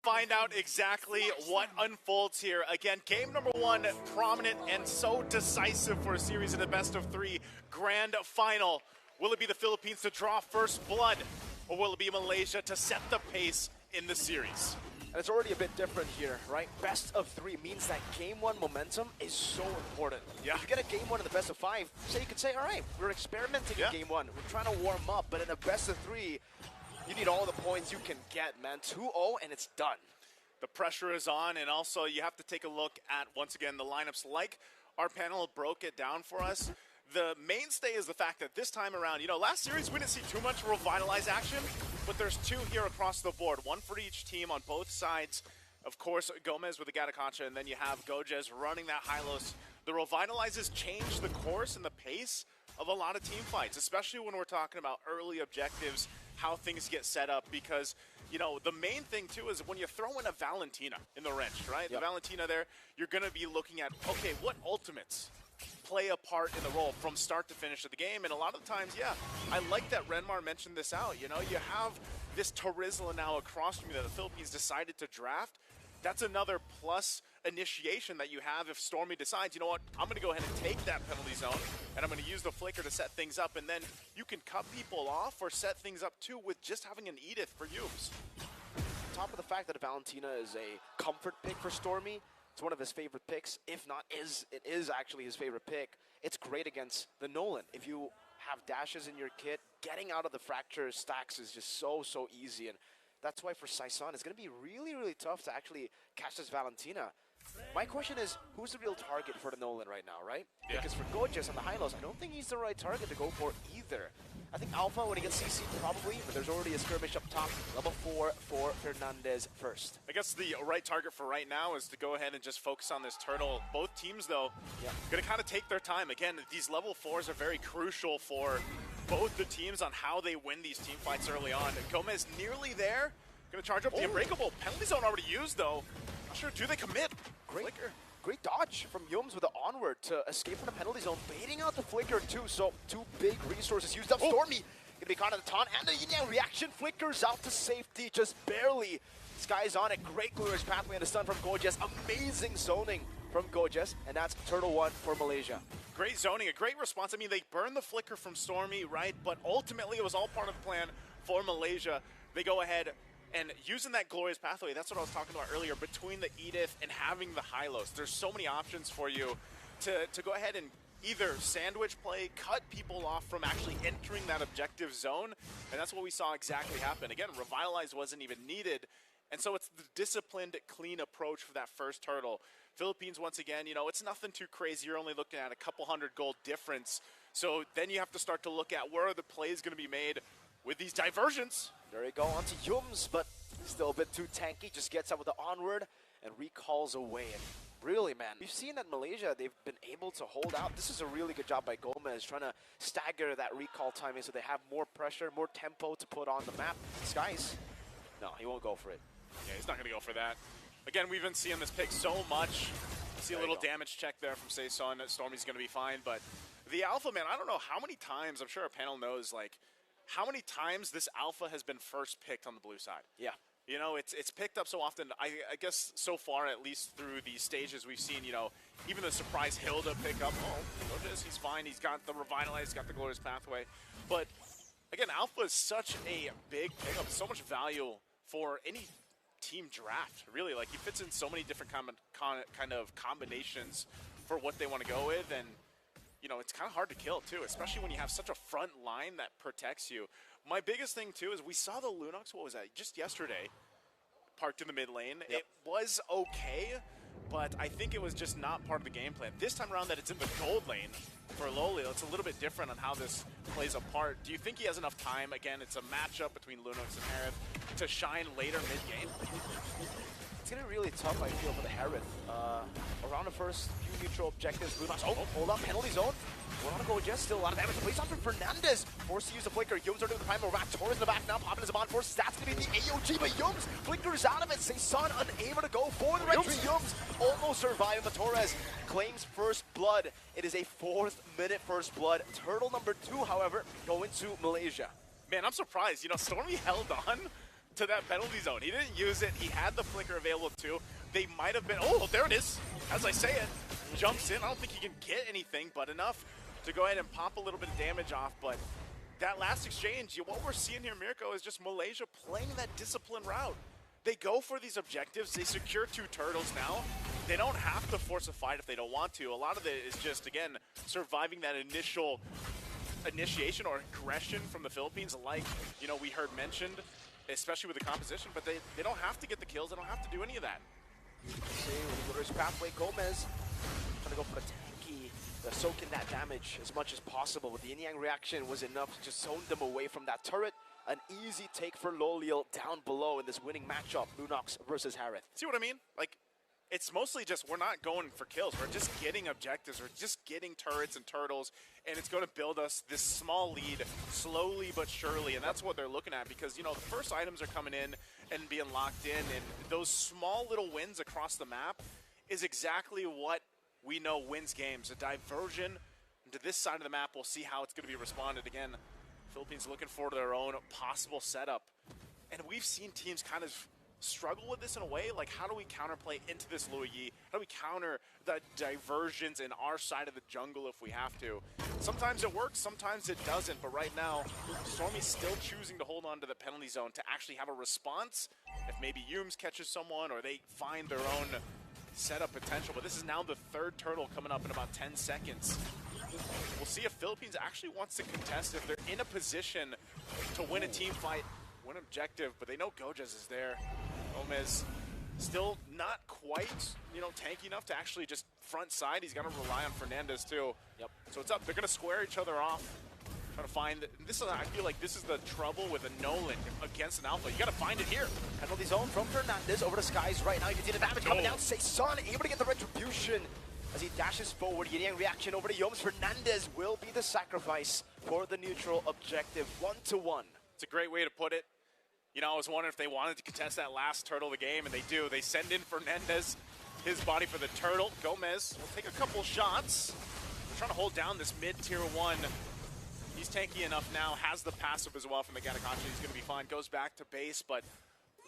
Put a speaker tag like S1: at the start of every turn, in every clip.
S1: Find out exactly what unfolds here. Again, game number one, prominent and so decisive for a series in the best of three grand final. Will it be the Philippines to draw first blood, or will it be Malaysia to set the pace in the series?
S2: And it's already a bit different here, right? Best of three means that game one momentum is so important.
S1: Yeah.
S2: If you get a game one in the best of five, so you could say, all right, we're experimenting in game one. We're trying to warm up, but in a best of three, you need all the points you can get, man. 2-0 and it's done.
S1: The pressure is on, and also you have to take a look at, once again, the lineups like our panel broke it down for us. The mainstay is the fact that this time around, you know, last series we didn't see too much revitalize action, but there's two here across the board, one for each team on both sides. Of course, Gomez with the Gatakacha, and then you have Gojes running that Hylos. The revitalizes change the course and the pace of a lot of team fights, especially when we're talking about early objectives, how things get set up, because, you know, the main thing too is when you throw in a Valentina in the wrench, right? The Valentina there, you're going to be looking at, okay, what ultimates play a part in the role from start to finish of the game. And a lot of times, yeah, I like that Renmar mentioned this out. You know, you have this Tarizla now across from you that the Philippines decided to draft. That's another plus initiation that you have if Stormy decides, you know what, I'm going to go ahead and take that penalty zone, and I'm going to use the flicker to set things up, and then you can cut people off or set things up too with just having an Edith for Yumes.
S2: On top of the fact that Valentina is a comfort pick for Stormy, it's one of his favorite picks. If not, it is actually his favorite pick. It's great against the Nolan. If you have dashes in your kit, getting out of the fracture stacks is just so easy. And that's why for Saison, it's going to be really tough to actually catch this Valentina. My question is, who's the real target for the Nolan right now, right?
S1: Yeah.
S2: Because for Gojes and the Hylos, I don't think he's the right target to go for either. I think Alpha, when he gets CC, probably, but there's already a skirmish up top. Level 4 for Fernandez first.
S1: I guess the right target for right now is to go ahead and just focus on this turtle. Both teams, though, going to kind of take their time. Again, these level 4s are very crucial for both the teams on how they win these team fights early on. Gomez nearly there. Going to charge up the Unbreakable. Penalty zone already used, though. Not sure, do they commit?
S2: Great dodge from Yumes with the onward to escape from the penalty zone, baiting out the flicker too. So two big resources used up. Stormy gonna be caught in the taunt, and the yin-yang reaction flickers out to safety just barely. Sky's on it. Great glorious pathway and a stun from Gojes. Amazing zoning from Gojes, and that's Turtle 1 for Malaysia.
S1: Great zoning, a great response. I mean, they burned the flicker from Stormy, right? But ultimately, it was all part of the plan for Malaysia. They go ahead and using that glorious pathway, that's what I was talking about earlier, between the Edith and having the Hylos. There's so many options for you to go ahead and either sandwich play, cut people off from actually entering that objective zone, and that's what we saw exactly happen. Again, Revitalize wasn't even needed, and so it's the disciplined, clean approach for that first turtle. Philippines, once again, you know, it's nothing too crazy. You're only looking at a couple hundred gold difference, so then you have to start to look at where are the plays going to be made with these diversions.
S2: There you go, onto Yumes, but still a bit too tanky. Just gets up with the onward and recalls away. And really, man, we've seen that Malaysia, they've been able to hold out. This is a really good job by Gomez, trying to stagger that recall timing so they have more pressure, more tempo to put on the map. Skies, no, he won't go for it.
S1: Yeah, he's not going to go for that. Again, we've been seeing this pick so much. See a little damage check there from Saison. Stormy's going to be fine, but the Alpha, man, I don't know how many times, I'm sure our panel knows, like, how many times this Alpha has been first picked on the blue side.
S2: Yeah.
S1: You know, it's picked up so often. I guess so far, at least through these stages, we've seen, you know, even the surprise Hilda pick up. Oh, Gojes, he's fine. He's got the Revitalize, he's got the Glorious Pathway. But, again, Alpha is such a big pickup, so much value for any team draft, really. Like, he fits in so many different kind of combinations for what they want to go with, and you know, it's kind of hard to kill, too, especially when you have such a front line that protects you. My biggest thing, too, is we saw the Lunox, what was that, just yesterday, parked in the mid lane. It was okay, but I think it was just not part of the game plan. This time around that it's in the gold lane for Lolio, it's a little bit different on how this plays a part. Do you think he has enough time? Again, it's a matchup between Lunox and Harith to shine later mid-game.
S2: It's going to be really tough, I feel, for the Harith. Around the first few neutral objectives, Lunox, hold up, penalty zone. We're on a Gojes, still a lot of damage. Plays on from Fernandez. Forced to use the flicker. Yumes are doing the primal rack. Torres in the back now, popping his on force. That's going to be the AOG, but Yumes flickers out of it. Saison unable to go for the retry. Yumes almost surviving, but Torres claims first blood. It is a 4th minute first blood. Turtle number 2, however, going to Malaysia.
S1: Man, I'm surprised. You know, Stormy held on to that penalty zone. He didn't use it. He had the flicker available too. They might have been, oh, there it is. As I say it, jumps in. I don't think he can get anything, but enough to go ahead and pop a little bit of damage off. But that last exchange, what we're seeing here, Mirko, is just Malaysia playing that disciplined route. They go for these objectives. They secure 2 turtles now. They don't have to force a fight if they don't want to. A lot of it is just, again, surviving that initial initiation or aggression from the Philippines, like, you know, we heard mentioned, especially with the composition, but they don't have to get the kills. They don't have to do any of that.
S2: See, with his pathway, Gomez trying to go for the tanky, soak in that damage as much as possible. But the yin-yang reaction was enough to just zone them away from that turret. An easy take for Loliel down below in this winning matchup, Lunox versus Harith.
S1: See what I mean? Like, it's mostly just we're not going for kills. We're just getting objectives. We're just getting turrets and turtles, and it's going to build us this small lead slowly but surely, and that's what they're looking at because, you know, the first items are coming in and being locked in, and those small little wins across the map is exactly what we know wins games. A diversion to this side of the map, we'll see how it's going to be responded. Again, Philippines looking for their own possible setup, and we've seen teams kind of struggle with this in a way. Like, how do we counterplay into this Louis Yi? How do we counter the diversions in our side of the jungle if we have to? Sometimes it works, sometimes it doesn't, but right now, Stormy's still choosing to hold on to the penalty zone to actually have a response if maybe Yums catches someone or they find their own setup potential. But this is now the 3rd turtle coming up in about 10 seconds. We'll see if Philippines actually wants to contest, if they're in a position to win a team fight, win objective, but they know Gojez is there. Gomez still not quite, you know, tanky enough to actually just front side. He's going to rely on Fernandez too.
S2: Yep.
S1: So it's up. They're going to square each other off. Trying to find this. I feel like this is the trouble with a Nolan against an Alpha. You got to find it here.
S2: Penalty zone from Fernandez over the skies right now. You can see the damage coming down. Saison able to get the retribution as he dashes forward. Yin-yang reaction over to Yomes. Fernandez will be the sacrifice for the neutral objective. 1-1.
S1: It's a great way to put it. You know, I was wondering if they wanted to contest that last turtle of the game, and they do. They send in Fernandez, his body for the turtle. Gomez will take a couple shots. They're trying to hold down this mid-tier 1. He's tanky enough now, has the passive as well from the Gatakachi. He's going to be fine, goes back to base, but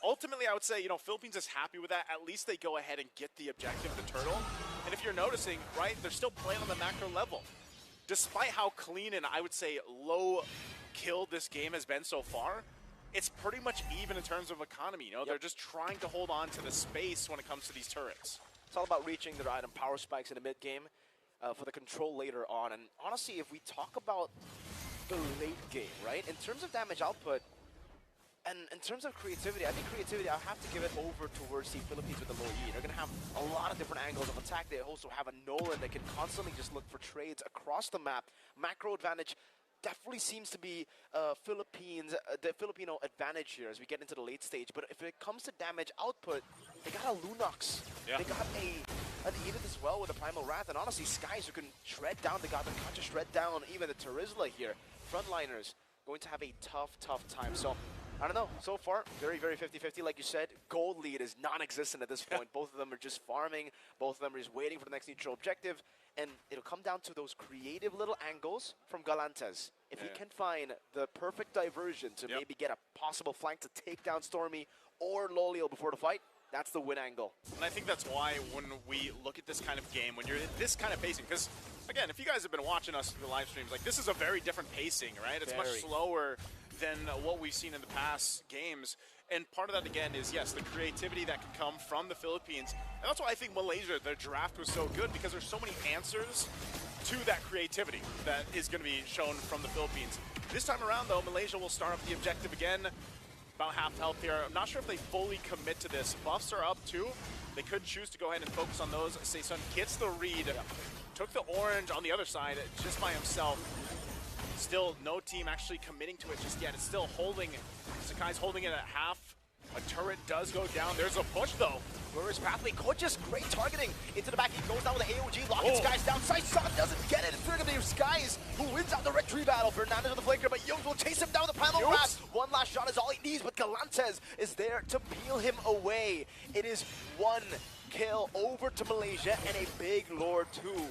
S1: ultimately I would say, you know, Philippines is happy with that. At least they go ahead and get the objective, the turtle. And if you're noticing, right, they're still playing on the macro level. Despite how clean and I would say low kill this game has been so far, it's pretty much even in terms of economy. You know, they're just trying to hold on to the space when it comes to these turrets.
S2: It's all about reaching their item power spikes in the mid game for the control later on. And honestly, if we talk about the late game, right, in terms of damage output and in terms of creativity, I think creativity, I have to give it over towards the Philippines with the low E. They're going to have a lot of different angles of attack. They also have a Nolan that can constantly just look for trades across the map. Macro advantage definitely seems to be the Filipino advantage here as we get into the late stage. But if it comes to damage output, they got a Lunox. Yeah. They got an Edith as well with a Primal Wrath. And honestly, Skies who can shred down the God, can't just shred down even the Terizla here. Frontliners going to have a tough time. So, I don't know. So far, very 50-50. Like you said, gold lead is non-existent at this point. Both of them are just farming. Both of them are just waiting for the next neutral objective. And it'll come down to those creative little angles from Galantes. If he can find the perfect diversion to maybe get a possible flank to take down Stormy or Loliel before the fight, that's the win angle.
S1: And I think that's why when we look at this kind of game, when you're in this kind of pacing, because again, if you guys have been watching us in the live streams, like this is a very different pacing, right? It's much slower than what we've seen in the past games. And part of that, again, is, yes, the creativity that can come from the Philippines. And that's why I think Malaysia, their draft was so good, because there's so many answers to that creativity that is going to be shown from the Philippines. This time around, though, Malaysia will start up the objective again. About half health here. I'm not sure if they fully commit to this. Buffs are up, too. They could choose to go ahead and focus on those. Saison gets the read. Took the orange on the other side just by himself. Still, no team actually committing to it just yet. It's still holding. Sakai's holding it at half. A turret does go down. There's a push, though.
S2: Where's Pathway? Gorgeous, great targeting. Into the back, he goes down with the AOG, locking Skies down. Saison doesn't get it. It's going to be Skies who wins out the red tree battle. Fernandez with the flanker, but Young will chase him down with the Primal Wrath. One last shot is all he needs, but Galantes is there to peel him away. It is 1 kill over to Malaysia and a big Lord, too.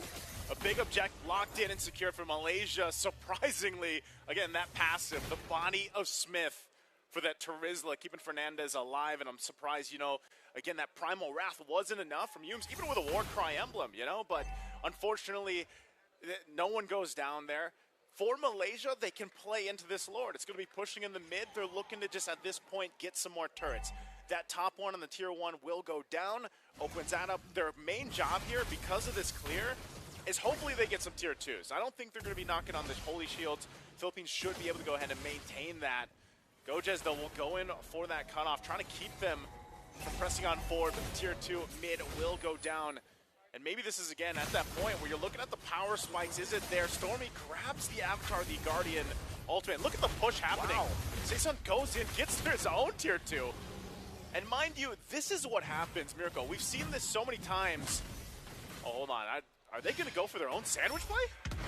S1: A big object locked in and secured for Malaysia. Surprisingly, again, that passive, the body of Smith for that Terizla, keeping Fernandez alive, and I'm surprised, again, that Primal Wrath wasn't enough from Humes, even with a Warcry emblem, but unfortunately, no one goes down there. For Malaysia, they can play into this Lord. It's going to be pushing in the mid. They're looking to just, at this point, get some more turrets. That top one on the tier 1 will go down, opens that up. Their main job here, because of this clear, is hopefully they get some tier 2s. I don't think they're going to be knocking on the Holy Shields. Philippines should be able to go ahead and maintain that. Gojez, though, will go in for that cutoff, trying to keep them from pressing on forward, but the tier 2 mid will go down. And maybe this is, again, at that point where you're looking at the power spikes. Is it there? Stormy grabs the Avatar, the Guardian ultimate. Look at the push happening. Wow. Saison goes in, gets his own tier 2. And mind you, this is what happens, Mirko. We've seen this so many times. Oh, hold on. Are they going to go for their own sandwich play?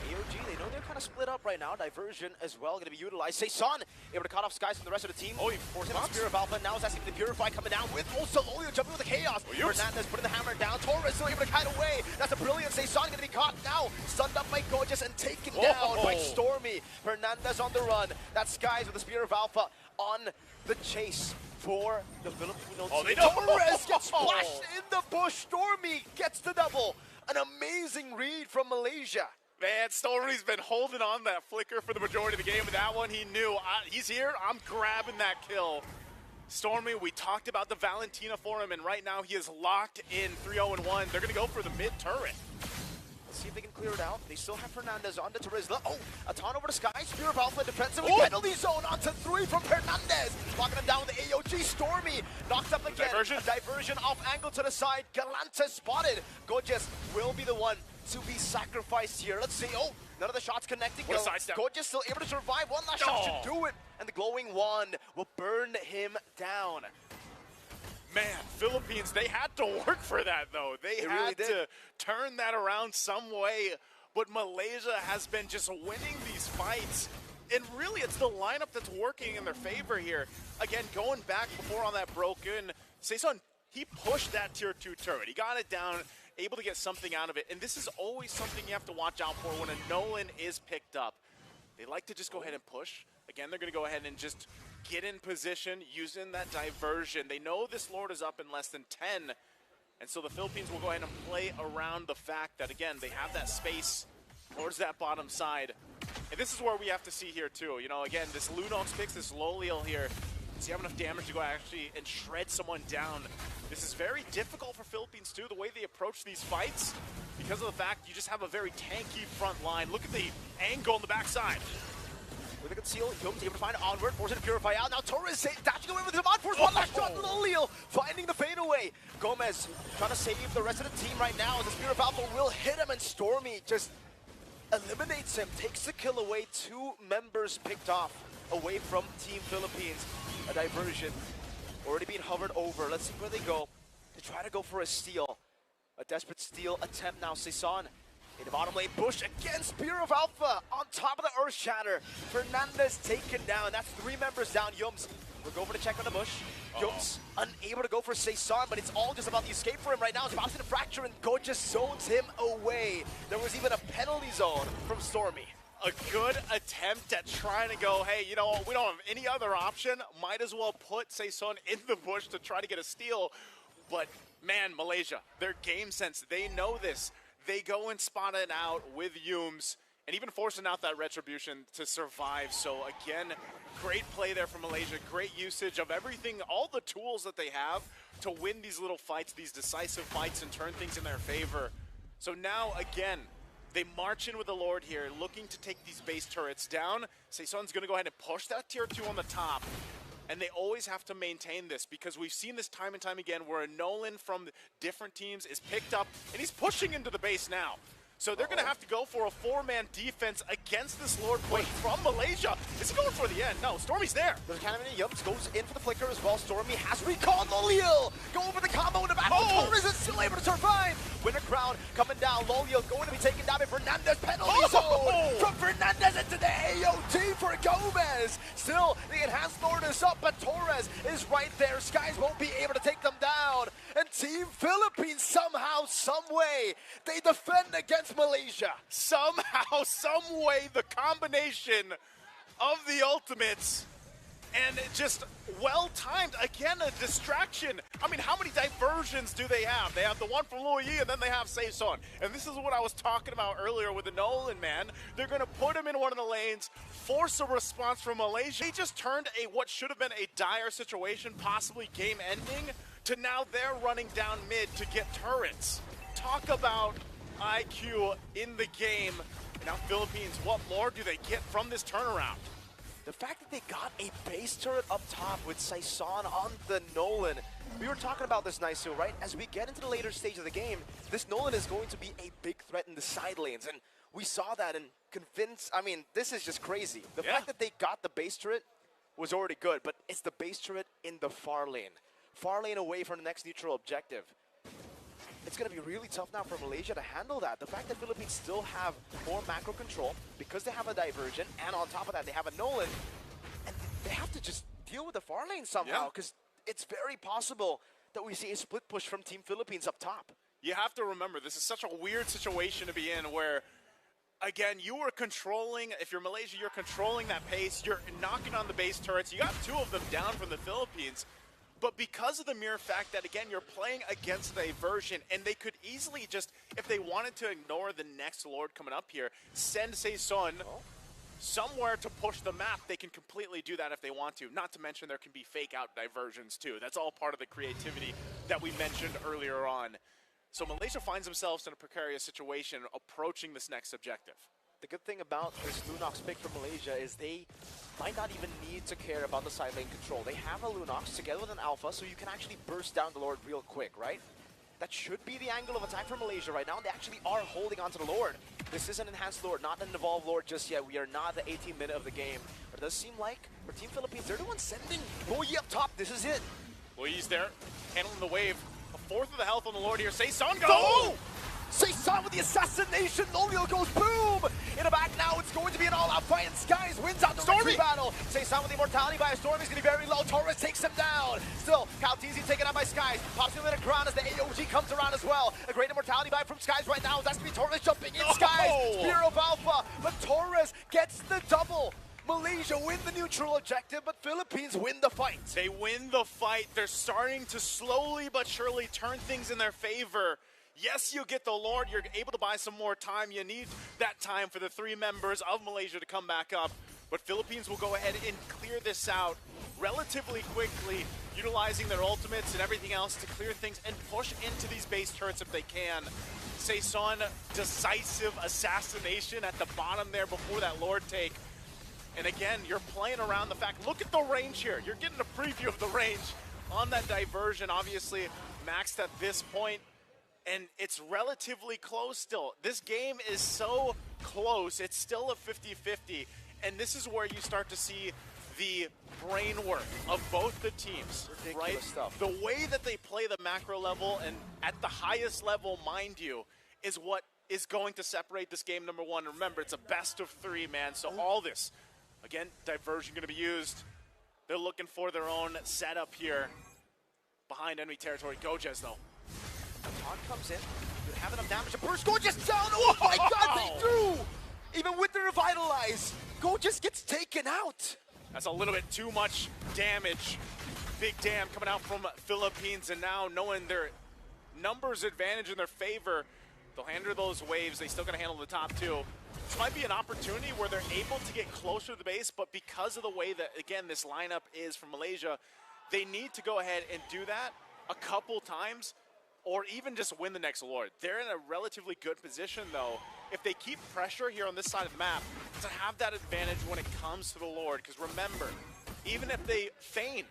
S2: AOG, they know they're kind of split up right now. Diversion as well going to be utilized. Saison able to cut off Skies from the rest of the team.
S1: Oh, he forced
S2: the Spear of Alpha. Now is asking the Purify coming down with also Lolio jumping with the Chaos.
S1: Oh,
S2: Fernandez putting the hammer down. Torres still able to kite away. That's a brilliant. Saison going to be caught now. Stunned up by Gorgeous and taken down by Stormy. Fernandez on the run. That's Skies with the Spear of Alpha on the chase for the Filipino team.
S1: They know.
S2: Torres gets splashed in the bush. Stormy gets the double. An amazing read from Malaysia.
S1: Man, Stormy's been holding on that flicker for the majority of the game, but that one he knew. He's here, I'm grabbing that kill. Stormy, we talked about the Valentina for him, and right now he is locked in 3-0-1. They're going to go for the mid turret.
S2: Let's see if they can clear it out. They still have Fernandez on to Terizla. Oh, a ton over to Sky. Spear of Alpha defensive. Penalty zone onto 3 from Fernandez. Locking him down with the AOG. Stormy knocked up again.
S1: Diversion.
S2: A diversion off angle to the side. Galante spotted. Gorgeous will be the one to be sacrificed here. Let's see. Oh, none of the shots connecting.
S1: What a sidestep.
S2: Gorgeous still able to survive. One last shot should do it. And the glowing wand will burn him down.
S1: Man, Philippines, they had to work for that, though. They had
S2: really
S1: to turn that around some way. But Malaysia has been just winning these fights. And really, it's the lineup that's working in their favor here. Again, going back before on that broken, Saison, he pushed that tier 2 turret. He got it down, able to get something out of it. And this is always something you have to watch out for when a Nolan is picked up. They like to just go ahead and push. Again, they're going to go ahead and just get in position using that diversion. They know this Lord is up in less than 10. And so the Philippines will go ahead and play around the fact that, again, they have that space towards that bottom side. And this is where we have to see here, too. Again, this Lunox picks this Loliel here. Does he have enough damage to go actually and shred someone down? This is very difficult for Philippines, too, the way they approach these fights. Because of the fact you just have a very tanky front line. Look at the angle on the backside.
S2: With a conceal, Humes able to find Onward, forcing to purify out. Now Torres dashing away with the Devon Force. One last shot, Loliel finding the fadeaway. Gomez trying to save the rest of the team right now. The Spear of Alpha will hit him, and Stormy just eliminates him, takes the kill away. 2 members picked off away from Team Philippines. A diversion already being hovered over. Let's see where they go. They try to go for a steal. A desperate steal attempt now. Saison in the bottom lane, push again. Spear of Alpha on top of the Earth Shatter. Fernandez taken down. That's 3 members down. Yums will go for the check on the bush. Yums unable to go for Saison, but it's all just about the escape for him right now. It's about to fracture, and Gorgeous zones him away. There was even a penalty zone from Stormy.
S1: A good attempt at trying to go, hey, we don't have any other option. Might as well put Saison in the bush to try to get a steal. But, man, Malaysia, their game sense, they know this. They go and spot it out with Humes and even forcing out that retribution to survive. So, again, great play there from Malaysia. Great usage of everything, all the tools that they have to win these little fights, these decisive fights, and turn things in their favor. So now, again, they march in with the Lord here, looking to take these base turrets down. Saison's going to go ahead and push that tier 2 on the top. And they always have to maintain this because we've seen this time and time again where a Nolan from different teams is picked up and he's pushing into the base now. So they're going to have to go for a 4-man defense against this Lord play from Malaysia. Is he going for the end? No, Stormy's there.
S2: There's kind of many Yums goes in for the flicker as well. Stormy has recalled Loliel. Go over the combo in the back. Torres is still able to survive. Winter Crown coming down. Loliel going to be taken down by Fernandez. Penalty zone from Fernandez into the AOT for Gomez. Still, the enhanced Lord is up, but Torres is right there. Skies won't be able to take them down. And Team Philippines somehow, some way, they defend against Malaysia.
S1: Somehow, some way, the combination of the ultimates And just well-timed. Again, a distraction. I mean, how many diversions do they have? They have the one from Luo Yi, and then they have Saison. And this is what I was talking about earlier with the Nolan, man. They're going to put him in one of the lanes, force a response from Malaysia. They just turned what should have been a dire situation, possibly game-ending, to now they're running down mid to get turrets. Talk about IQ in the game. Now, Philippines, what more do they get from this turnaround?
S2: The fact that they got a base turret up top with Saison on the Nolan. We were talking about this, Naisu, right? As we get into the later stage of the game, this Nolan is going to be a big threat in the side lanes. And we saw that and I mean, this is just crazy. The fact that they got the base turret was already good, but it's the base turret in the far lane. Far lane away from the next neutral objective. It's going to be really tough now for Malaysia to handle that. The fact that Philippines still have more macro control because they have a diversion, and on top of that, they have a Nolan, and they have to just deal with the far lane somehow, because it's very possible that we see a split push from Team Philippines up top.
S1: You have to remember, this is such a weird situation to be in where, again, you were controlling, if you're Malaysia, you're controlling that pace, you're knocking on the base turrets, you got two of them down from the Philippines. But because of the mere fact that, again, you're playing against a diversion, and they could easily just, if they wanted to ignore the next Lord coming up here, send Saison somewhere to push the map, they can completely do that if they want to. Not to mention there can be fake-out diversions, too. That's all part of the creativity that we mentioned earlier on. So Malaysia finds themselves in a precarious situation approaching this next objective.
S2: The good thing about this Lunox pick from Malaysia is they might not even need to care about the side lane control. They have a Lunox together with an Alpha, so you can actually burst down the Lord real quick, right? That should be the angle of attack for Malaysia right now, and they actually are holding onto the Lord. This is an enhanced Lord, not an evolved Lord just yet. We are not the 18th minute of the game. But it does seem like for Team Philippines, they're the ones sending Luo Yi up top. This is it.
S1: Luo Yi's there, handling the wave. A fourth of the health on the Lord here. Saison goes!
S2: Oh! Saison with the assassination. Lolio goes boom! In the back now, it's going to be an all-out fight, and Skies wins out the Stormy battle. Saison with the immortality by a Storm is going to be very low. Torres takes him down. Still, Caltizi taken out by Skies. Pops him in a crown as the AOG comes around as well. A great immortality buy from Skies right now. That's going to be Torres jumping in Skies. Spear of Alpha, but Torres gets the double. Malaysia win the neutral objective, but Philippines win the fight.
S1: They win the fight. They're starting to slowly but surely turn things in their favor. Yes, you get the Lord. You're able to buy some more time. You need that time for the three members of Malaysia to come back up. But Philippines will go ahead and clear this out relatively quickly, utilizing their ultimates and everything else to clear things and push into these base turrets if they can. Saison, decisive assassination at the bottom there before that Lord take. And again, you're playing around the fact, look at the range here. You're getting a preview of the range on that diversion, obviously maxed at this point. And it's relatively close still. This game is so close. It's still a 50-50. And this is where you start to see the brain work of both the teams.
S2: Ridiculous
S1: right?
S2: stuff.
S1: The way that they play the macro level and at the highest level, mind you, is what is going to separate this game, number one. And remember, it's a best of three, man. So all this, again, diversion going to be used. They're looking for their own setup here behind enemy territory. Gojez, though.
S2: Taunt comes in, you have enough damage to burst. Go just down. Oh my god, they do! Even with the revitalize, Go just gets taken out.
S1: That's a little bit too much damage. Big damn coming out from Philippines, and now knowing their numbers advantage in their favor, they'll handle those waves. They still gotta handle the top two. This might be an opportunity where they're able to get closer to the base, but because of the way that, again, this lineup is from Malaysia, they need to go ahead and do that a couple times, or even just win the next Lord. They're in a relatively good position, though, if they keep pressure here on this side of the map, to have that advantage when it comes to the Lord. Because remember, even if they feign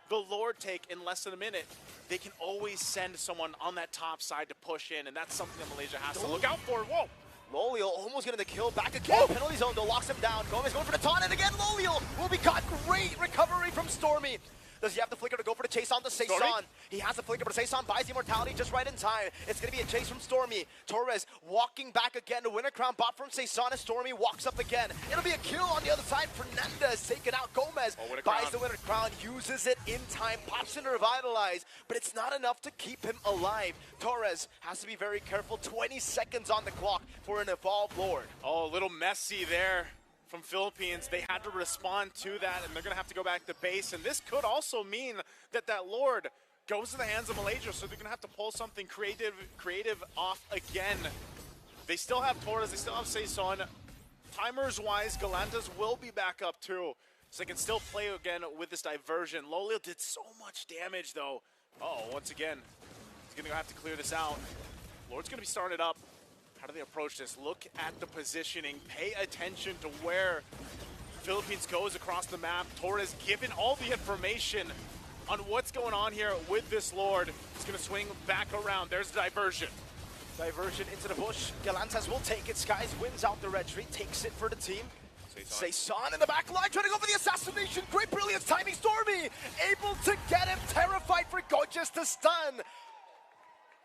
S1: the Lord take in less than a minute, they can always send someone on that top side to push in, and that's something that Malaysia has to look out for. Whoa!
S2: Lolio almost getting the kill back again. Oh. Penalty zone, though, locks him down. Gomez going for the taunt, and again, Lolio will be caught. Great recovery from Stormy. Does he have the flicker to go for the chase on the Saison? He has the flicker, but Saison buys the immortality just right in time. It's going to be a chase from Stormy. Torres walking back again to win a crown bot from Saison as Stormy walks up again. It'll be a kill on the other side. Fernandez taken out. Gomez buys the winner crown, uses it in time, pops in to revitalize, but it's not enough to keep him alive. Torres has to be very careful. 20 seconds on the clock for an evolved Lord.
S1: Oh, a little messy there from Philippines. They had to respond to that, and they're going to have to go back to base. And this could also mean that that Lord goes in the hands of Malaysia, so they're going to have to pull something creative off again. They still have Torres, they still have Saison. Timers-wise, Galantas will be back up too, so they can still play again with this diversion. Lolio did so much damage though. Once again, he's going to have to clear this out. Lord's going to be started up. How do they approach this? Look at the positioning. Pay attention to where Philippines goes across the map. Torres given all the information on what's going on here with this Lord. He's going to swing back around. There's the diversion.
S2: Diversion into the bush. Galantas will take it. Skies wins out the red tree, takes it for the team. Saison in the back line, trying to go for the assassination. Great brilliance, timing. Stormy able to get him. Terrified for Gorgeous to stun.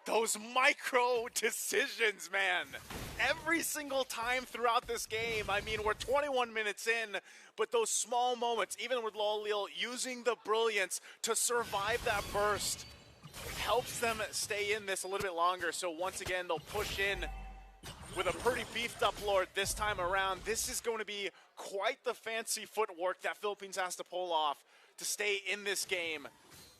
S1: Those micro decisions, man. Every single time throughout this game. I mean, we're 21 minutes in, but those small moments, even with Lolil using the brilliance to survive that burst, helps them stay in this a little bit longer. So once again, they'll push in with a pretty beefed up Lord this time around. This is going to be quite the fancy footwork that Philippines has to pull off to stay in this game.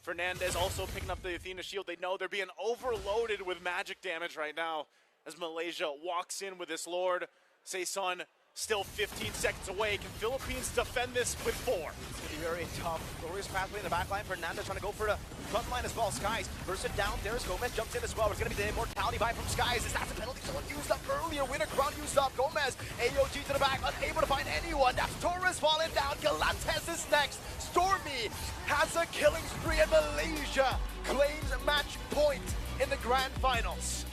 S1: Fernandez also picking up the Athena shield. They know they're being overloaded with magic damage right now as Malaysia walks in with this Lord. Saison still 15 seconds away. Can Philippines defend this with 4?
S2: It's going to be very tough. Glorious pathway in the back line. Fernandez trying to go for the front line as well. Skies bursts it down. There's Gomez jumps in as well. It's going to be the immortality buy from Skies. Is that the penalty? Someone used up earlier. Winner crown used up. Gomez, AOG to the back, unable to find anyone. That's Torres falling down. Galantas is next. Stormy has a killing spree, and Malaysia claims match point in the grand finals.